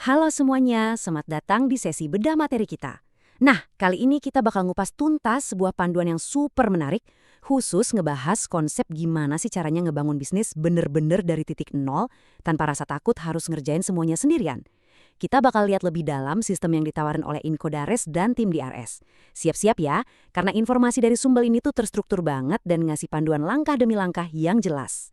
Halo semuanya, selamat datang di sesi bedah materi kita. Nah, kali ini kita bakal ngupas tuntas sebuah panduan yang super menarik, khusus ngebahas konsep gimana sih caranya ngebangun bisnis bener-bener dari titik nol, tanpa rasa takut harus ngerjain semuanya sendirian. Kita bakal lihat lebih dalam sistem yang ditawarin oleh Incodares dan tim DRS. Siap-siap ya, karena informasi dari sumber ini tuh terstruktur banget dan ngasih panduan langkah demi langkah yang jelas.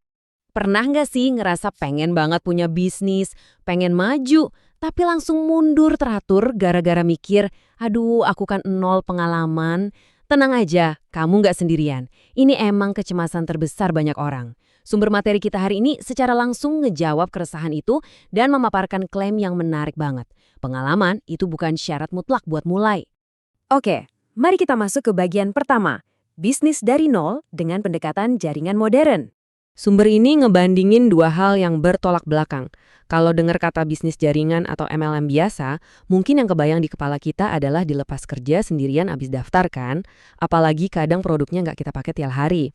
Pernah nggak sih ngerasa pengen banget punya bisnis, pengen maju, tapi langsung mundur teratur gara-gara mikir, aduh aku kan nol pengalaman. Tenang aja, kamu nggak sendirian. Ini emang kecemasan terbesar banyak orang. Sumber materi kita hari ini secara langsung ngejawab keresahan itu dan memaparkan klaim yang menarik banget. Pengalaman itu bukan syarat mutlak buat mulai. Oke, mari kita masuk ke bagian pertama. Bisnis dari nol dengan pendekatan jaringan modern. Sumber ini ngebandingin dua hal yang bertolak belakang. Kalau dengar kata bisnis jaringan atau MLM biasa, mungkin yang kebayang di kepala kita adalah dilepas kerja sendirian abis daftar kan? Apalagi kadang produknya nggak kita pakai tiap hari.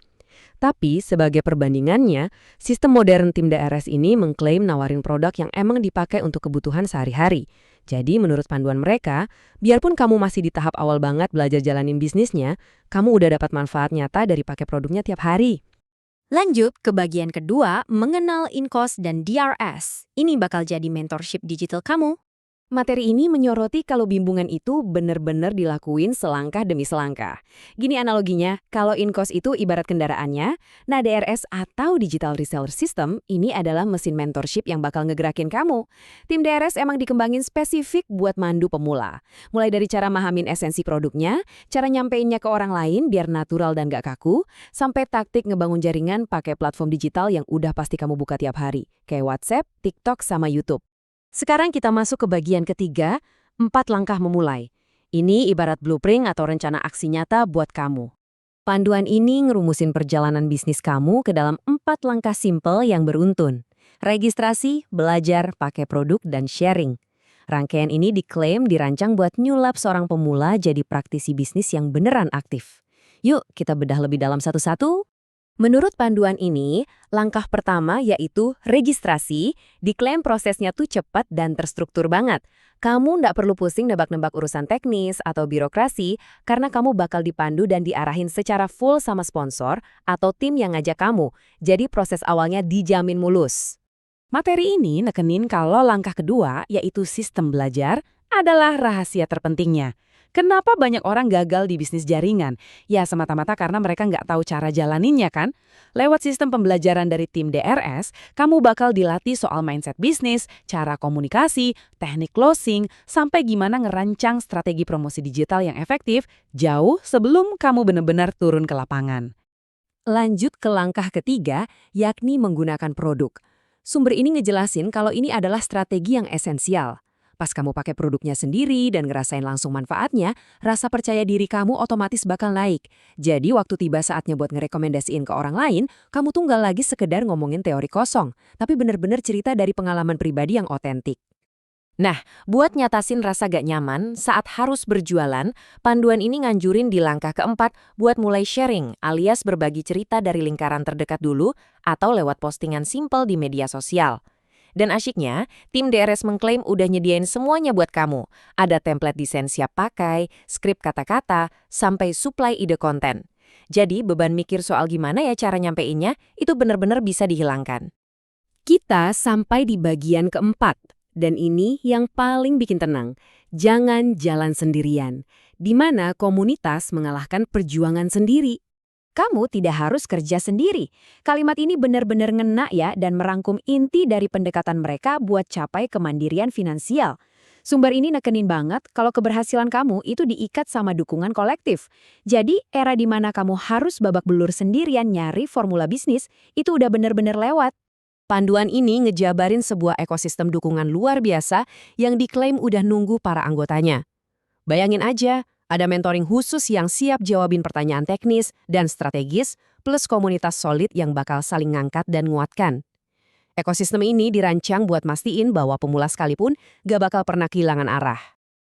Tapi sebagai perbandingannya, sistem modern tim DRS ini mengklaim nawarin produk yang emang dipakai untuk kebutuhan sehari-hari. Jadi menurut panduan mereka, biarpun kamu masih di tahap awal banget belajar jalanin bisnisnya, kamu udah dapat manfaat nyata dari pakai produknya tiap hari. Lanjut ke bagian kedua, mengenal InCost dan DRS. Ini bakal jadi mentorship digital kamu. Materi ini menyoroti kalau bimbingan itu benar-benar dilakuin selangkah demi selangkah. Gini analoginya, kalau InCost itu ibarat kendaraannya, nah DRS atau Digital Reseller System ini adalah mesin mentorship yang bakal ngegerakin kamu. Tim DRS emang dikembangin spesifik buat mandu pemula. Mulai dari cara mahamin esensi produknya, cara nyampeinnya ke orang lain biar natural dan gak kaku, sampai taktik ngebangun jaringan pakai platform digital yang udah pasti kamu buka tiap hari, kayak WhatsApp, TikTok, sama YouTube. Sekarang kita masuk ke bagian ketiga, 4 langkah memulai. Ini ibarat blueprint atau rencana aksi nyata buat kamu. Panduan ini ngerumusin perjalanan bisnis kamu ke dalam 4 langkah simple yang beruntun. Registrasi, belajar, pakai produk, dan sharing. Rangkaian ini diklaim dirancang buat nyulap seorang pemula jadi praktisi bisnis yang beneran aktif. Yuk, kita bedah lebih dalam satu-satu. Menurut panduan ini, langkah pertama yaitu registrasi, diklaim prosesnya tuh cepat dan terstruktur banget. Kamu nggak perlu pusing nebak-nebak urusan teknis atau birokrasi karena kamu bakal dipandu dan diarahin secara full sama sponsor atau tim yang ngajak kamu. Jadi proses awalnya dijamin mulus. Materi ini nekenin kalau langkah kedua yaitu sistem belajar adalah rahasia terpentingnya. Kenapa banyak orang gagal di bisnis jaringan? Ya semata-mata karena mereka nggak tahu cara jalaninnya kan? Lewat sistem pembelajaran dari tim DRS, kamu bakal dilatih soal mindset bisnis, cara komunikasi, teknik closing, sampai gimana ngerancang strategi promosi digital yang efektif jauh sebelum kamu benar-benar turun ke lapangan. Lanjut ke langkah ketiga, yakni menggunakan produk. Sumber ini ngejelasin kalau ini adalah strategi yang esensial. Pas kamu pakai produknya sendiri dan ngerasain langsung manfaatnya, rasa percaya diri kamu otomatis bakal naik. Jadi waktu tiba saatnya buat ngerekomendasiin ke orang lain, kamu tuh nggak lagi sekedar ngomongin teori kosong, tapi bener-bener cerita dari pengalaman pribadi yang otentik. Nah, buat nyatasin rasa gak nyaman saat harus berjualan, panduan ini nganjurin di langkah keempat buat mulai sharing alias berbagi cerita dari lingkaran terdekat dulu atau lewat postingan simple di media sosial. Dan asyiknya, tim DRS mengklaim udah nyediain semuanya buat kamu. Ada template desain siap pakai, skrip kata-kata, sampai supply ide konten. Jadi beban mikir soal gimana ya cara nyampeinnya, itu benar-benar bisa dihilangkan. Kita sampai di bagian keempat, dan ini yang paling bikin tenang. Jangan jalan sendirian, di mana komunitas mengalahkan perjuangan sendiri. Kamu tidak harus kerja sendiri. Kalimat ini benar-benar ngena ya dan merangkum inti dari pendekatan mereka buat capai kemandirian finansial. Sumber ini nekenin banget kalau keberhasilan kamu itu diikat sama dukungan kolektif. Jadi, era di mana kamu harus babak belur sendirian nyari formula bisnis, itu udah benar-benar lewat. Panduan ini ngejabarin sebuah ekosistem dukungan luar biasa yang diklaim udah nunggu para anggotanya. Bayangin aja, ada mentoring khusus yang siap jawabin pertanyaan teknis dan strategis, plus komunitas solid yang bakal saling ngangkat dan nguatkan. Ekosistem ini dirancang buat mastiin bahwa pemula sekalipun gak bakal pernah kehilangan arah.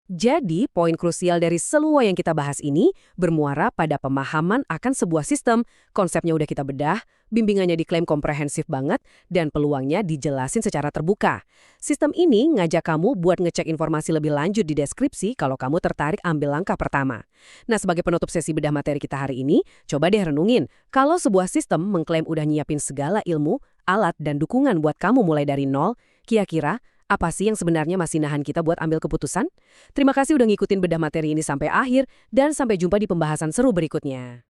Jadi, poin krusial dari semua yang kita bahas ini bermuara pada pemahaman akan sebuah sistem, konsepnya udah kita bedah, bimbingannya diklaim komprehensif banget, dan peluangnya dijelasin secara terbuka. Sistem ini ngajak kamu buat ngecek informasi lebih lanjut di deskripsi kalau kamu tertarik ambil langkah pertama. Nah, sebagai penutup sesi bedah materi kita hari ini, coba deh renungin, kalau sebuah sistem mengklaim udah nyiapin segala ilmu, alat, dan dukungan buat kamu mulai dari nol, kira-kira apa sih yang sebenarnya masih nahan kita buat ambil keputusan? Terima kasih udah ngikutin bedah materi ini sampai akhir, dan sampai jumpa di pembahasan seru berikutnya.